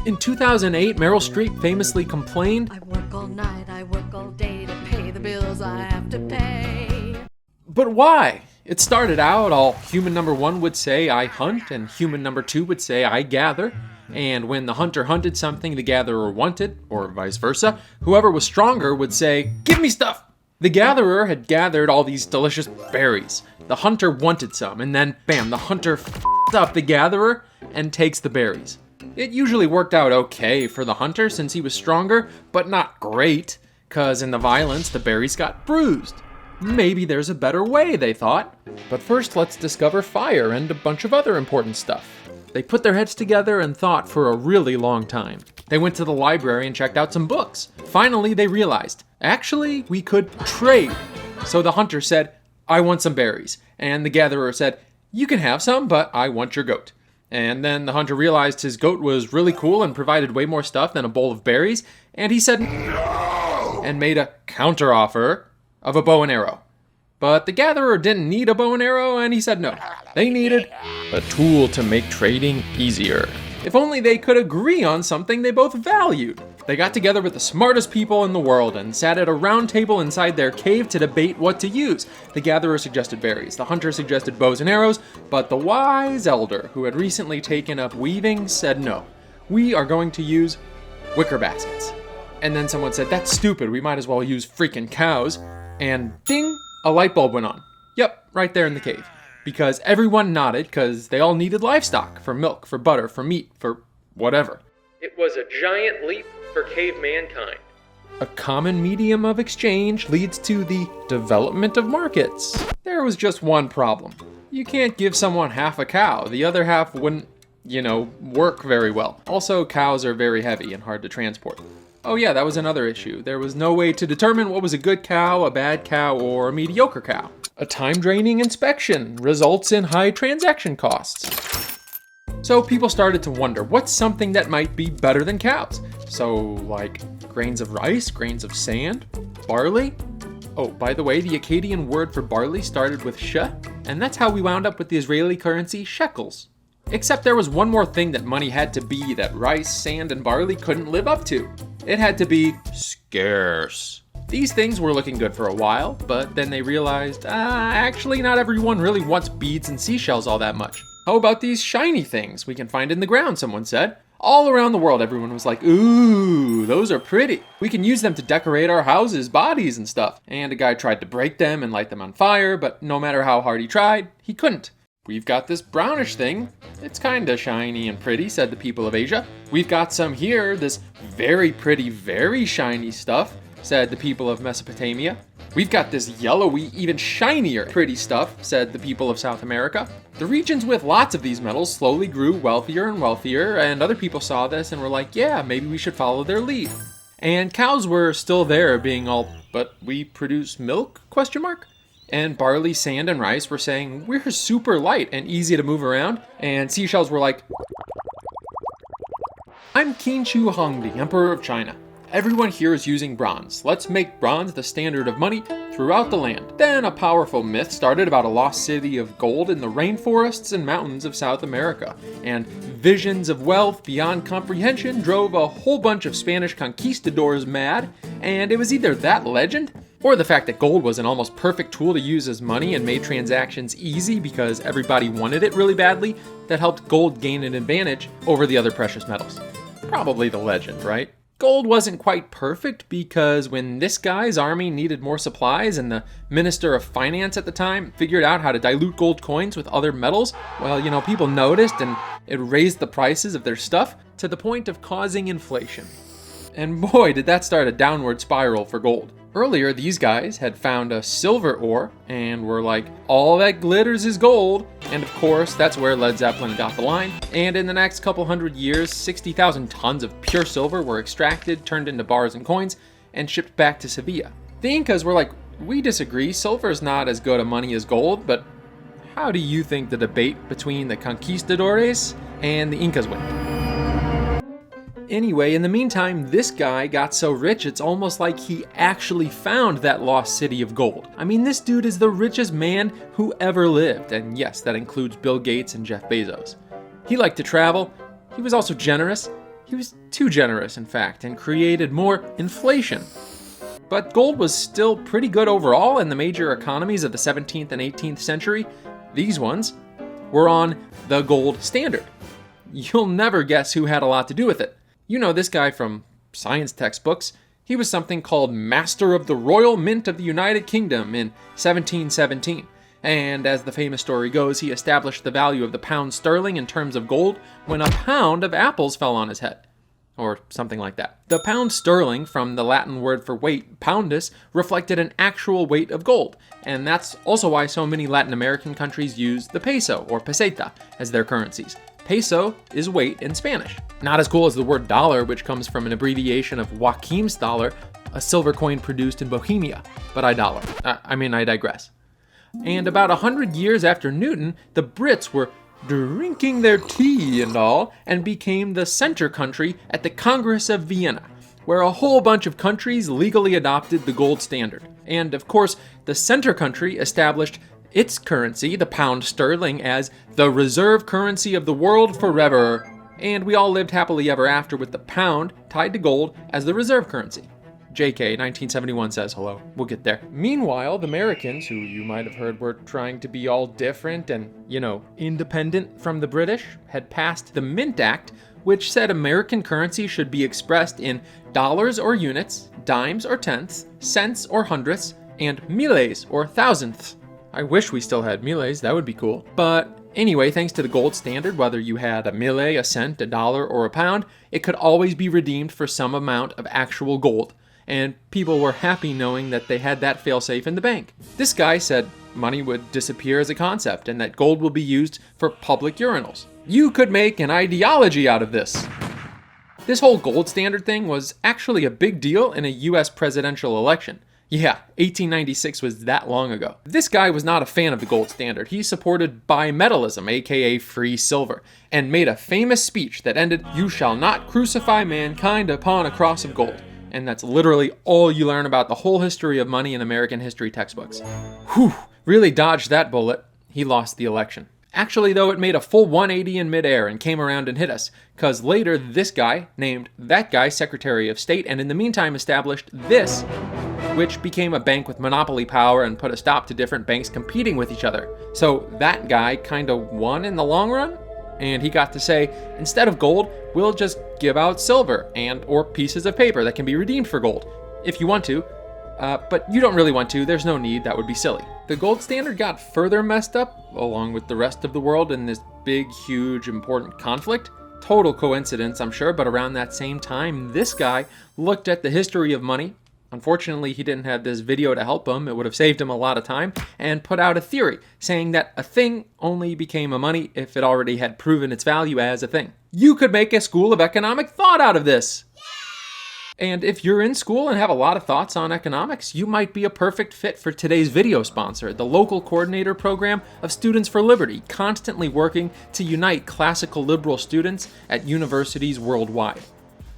In 2008, Meryl Streep famously complained, I work all night, I work all day to pay the bills I have to pay. but why? It started out all human number 1 would say, I hunt, and human number 2 would say, I gather. And when the hunter hunted something the gatherer wanted, or vice versa, whoever was stronger would say, give me stuff! The gatherer had gathered all these delicious berries. The hunter wanted some, and then, bam, the hunter f***ed up the gatherer and takes the berries. It usually worked out okay for the hunter since he was stronger, but not great, cause in the violence the berries got bruised. Maybe there's a better way, they thought. But first let's discover fire and a bunch of other important stuff. They put their heads together and thought for a really long time. They went to the library and checked out some books. Finally, they realized, actually, we could trade. So the hunter said, I want some berries. And the gatherer said, you can have some, but I want your goat. And then the hunter realized his goat was really cool and provided way more stuff than a bowl of berries. And he said, no! And made a counteroffer of a bow and arrow. But the gatherer didn't need a bow and arrow, and he said no. They needed a tool to make trading easier. If only they could agree on something they both valued. They got together with the smartest people in the world and sat at a round table inside their cave to debate what to use. The gatherer suggested berries, the hunter suggested bows and arrows, but the wise elder, who had recently taken up weaving, said no. We are going to use wicker baskets. And then someone said, that's stupid, we might as well use freaking cows. And ding, a light bulb went on. Yep, right there in the cave. Because everyone nodded, because they all needed livestock for milk, for butter, for meat, for whatever. It was a giant leap for cave mankind. A common medium of exchange leads to the development of markets. There was just one problem. You can't give someone half a cow. The other half wouldn't, work very well. Also, cows are very heavy and hard to transport. Oh yeah, that was another issue. There was no way to determine what was a good cow, a bad cow, or a mediocre cow. A time-draining inspection results in high transaction costs. So people started to wonder, what's something that might be better than cows? So, like, grains of rice, grains of sand, barley? Oh, by the way, the Akkadian word for barley started with sh, and that's how we wound up with the Israeli currency shekels. Except there was one more thing that money had to be that rice, sand, and barley couldn't live up to. It had to be scarce. These things were looking good for a while, but then they realized, actually not everyone really wants beads and seashells all that much. How about these shiny things we can find in the ground, someone said. All around the world, everyone was like, ooh, those are pretty. We can use them to decorate our houses, bodies, and stuff. And a guy tried to break them and light them on fire, but no matter how hard he tried, he couldn't. We've got this brownish thing. It's kinda shiny and pretty, said the people of Asia. We've got some here, this very pretty, very shiny stuff, said the people of Mesopotamia. We've got this yellowy, even shinier, pretty stuff, said the people of South America. The regions with lots of these metals slowly grew wealthier and wealthier, and other people saw this and were like, yeah, maybe we should follow their lead. And cows were still there being all, but we produce milk, ? And barley, sand, and rice were saying, we're super light and easy to move around. And seashells were like, I'm Qin Shi Huang, the Emperor of China. Everyone here is using bronze. Let's make bronze the standard of money throughout the land. Then a powerful myth started about a lost city of gold in the rainforests and mountains of South America. And visions of wealth beyond comprehension drove a whole bunch of Spanish conquistadors mad. And it was either that legend, or the fact that gold was an almost perfect tool to use as money and made transactions easy because everybody wanted it really badly, that helped gold gain an advantage over the other precious metals. Probably the legend, right? Gold wasn't quite perfect because when this guy's army needed more supplies and the Minister of Finance at the time figured out how to dilute gold coins with other metals, well, people noticed and it raised the prices of their stuff to the point of causing inflation. And boy, did that start a downward spiral for gold. Earlier, these guys had found a silver ore and were like, all that glitters is gold. And of course, that's where Led Zeppelin got the line. And in the next couple hundred years, 60,000 tons of pure silver were extracted, turned into bars and coins, and shipped back to Sevilla. The Incas were like, we disagree, silver's not as good a money as gold, but how do you think the debate between the conquistadors and the Incas went? Anyway, in the meantime, this guy got so rich it's almost like he actually found that lost city of gold. I mean, this dude is the richest man who ever lived, and yes, that includes Bill Gates and Jeff Bezos. He liked to travel, he was also generous, He was too generous, in fact, and created more inflation. But gold was still pretty good overall in the major economies of the 17th and 18th century. These ones were on the gold standard. You'll never guess who had a lot to do with it. You know this guy from science textbooks. He was something called Master of the Royal Mint of the United Kingdom in 1717. And as the famous story goes, he established the value of the pound sterling in terms of gold when a pound of apples fell on his head. Or something like that. The pound sterling, from the Latin word for weight, poundus, reflected an actual weight of gold. And that's also why so many Latin American countries use the peso or peseta as their currencies. Peso is weight in Spanish. Not as cool as the word dollar, which comes from an abbreviation of Joachim's dollar, a silver coin produced in Bohemia. But I digress. And about 100 years after Newton, the Brits were drinking their tea and all, and became the center country at the Congress of Vienna, where a whole bunch of countries legally adopted the gold standard. And of course, the center country established its currency, the pound sterling, as the reserve currency of the world forever. And we all lived happily ever after with the pound tied to gold as the reserve currency. JK, 1971 says hello. We'll get there. Meanwhile, the Americans, who you might have heard were trying to be all different and, independent from the British, had passed the Mint Act, which said American currency should be expressed in dollars or units, dimes or tenths, cents or hundredths, and miles or thousandths. I wish we still had miles, that would be cool. But anyway, thanks to the gold standard, whether you had a mille, a cent, a dollar, or a pound, it could always be redeemed for some amount of actual gold. And people were happy knowing that they had that failsafe in the bank. This guy said money would disappear as a concept and that gold will be used for public urinals. You could make an ideology out of this. This whole gold standard thing was actually a big deal in a US presidential election. Yeah, 1896 was that long ago. This guy was not a fan of the gold standard. He supported bimetallism, aka free silver, and made a famous speech that ended, "You shall not crucify mankind upon a cross of gold." And that's literally all you learn about the whole history of money in American history textbooks. Whew, really dodged that bullet. He lost the election. Actually, though, it made a full 180 in midair and came around and hit us, because later this guy named that guy Secretary of State, and in the meantime established this, which became a bank with monopoly power and put a stop to different banks competing with each other. So that guy kind of won in the long run, and he got to say, instead of gold, we'll just give out silver and or pieces of paper that can be redeemed for gold, if you want to. But you don't really want to, there's no need, that would be silly. The gold standard got further messed up, along with the rest of the world, in this big, huge, important conflict. Total coincidence, I'm sure, but around that same time, this guy looked at the history of money. Unfortunately, he didn't have this video to help him. It would have saved him a lot of time, and put out a theory saying that a thing only became a money if it already had proven its value as a thing. You could make a school of economic thought out of this. And if you're in school and have a lot of thoughts on economics, you might be a perfect fit for today's video sponsor, the local coordinator program of Students for Liberty, constantly working to unite classical liberal students at universities worldwide.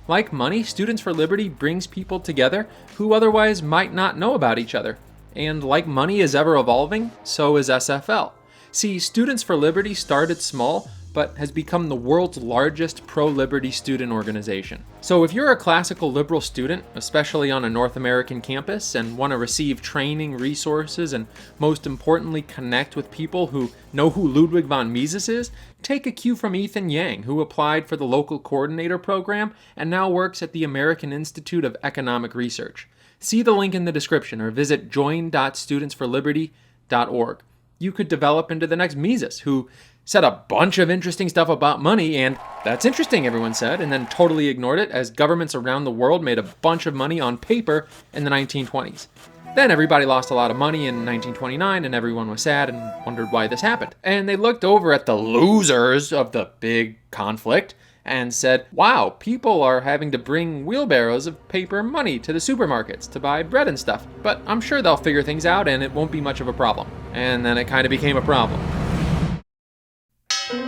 Like money, Students for Liberty brings people together who otherwise might not know about each other. And like money is ever evolving, so is SFL. See, Students for Liberty started small, but has become the world's largest pro-liberty student organization. So if you're a classical liberal student, especially on a North American campus, and want to receive training, resources, and most importantly connect with people who know who Ludwig von Mises is, take a cue from Ethan Yang, who applied for the local coordinator program and now works at the American Institute of Economic Research. See the link in the description or visit join.studentsforliberty.org. You could develop into the next Mises, who said a bunch of interesting stuff about money, and that's interesting, everyone said, and then totally ignored it as governments around the world made a bunch of money on paper in the 1920s. Then everybody lost a lot of money in 1929, and everyone was sad and wondered why this happened. And they looked over at the losers of the big conflict and said, wow, people are having to bring wheelbarrows of paper money to the supermarkets to buy bread and stuff. But I'm sure they'll figure things out and it won't be much of a problem. And then it kind of became a problem.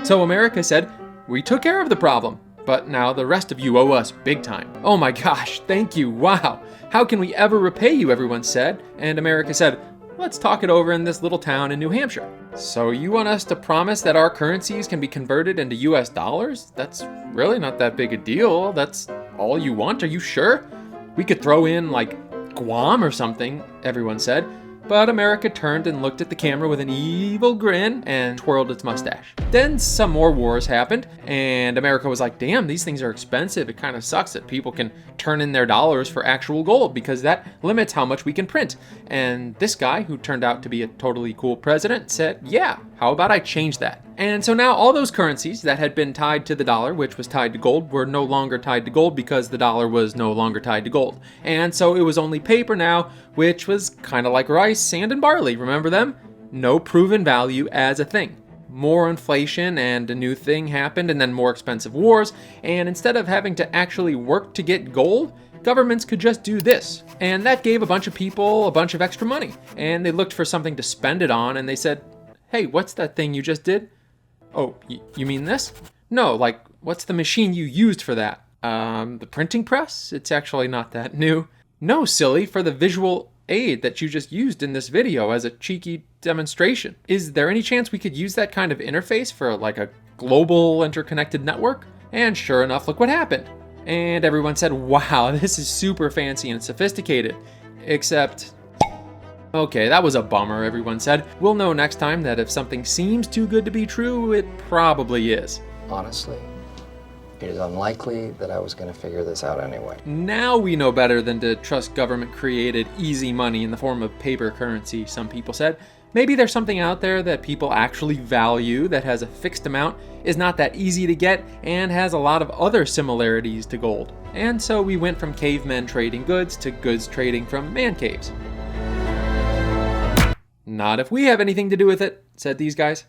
So America said, we took care of the problem, but now the rest of you owe us big time. Oh my gosh, thank you, wow. How can we ever repay you, everyone said. And America said, let's talk it over in this little town in New Hampshire. So you want us to promise that our currencies can be converted into US dollars? That's really not that big a deal. That's all you want? Are you sure? We could throw in like Guam or something, everyone said. But America turned and looked at the camera with an evil grin and twirled its mustache. Then some more wars happened, and America was like, damn, these things are expensive. It kind of sucks that people can turn in their dollars for actual gold because that limits how much we can print. And this guy, who turned out to be a totally cool president, said, yeah, how about I change that? And so now all those currencies that had been tied to the dollar, which was tied to gold, were no longer tied to gold because the dollar was no longer tied to gold. And so it was only paper now, which was kind of like rice, sand, and barley. Remember them? No proven value as a thing. More inflation and a new thing happened, and then more expensive wars. And instead of having to actually work to get gold, governments could just do this. And that gave a bunch of people a bunch of extra money. And they looked for something to spend it on, and they said, hey, what's that thing you just did? Oh, you mean this? No, like, what's the machine you used for that? The printing press? It's actually not that new. No, silly, for the visual aid that you just used in this video as a cheeky demonstration. Is there any chance we could use that kind of interface for like a global interconnected network? And sure enough, look what happened. And everyone said, wow, this is super fancy and sophisticated. Except, okay, that was a bummer, everyone said. We'll know next time that if something seems too good to be true, it probably is. Honestly, it is unlikely that I was going to figure this out anyway. Now we know better than to trust government-created easy money in the form of paper currency, some people said. Maybe there's something out there that people actually value that has a fixed amount, is not that easy to get, and has a lot of other similarities to gold. And so we went from cavemen trading goods to goods trading from man caves. Not if we have anything to do with it, said these guys.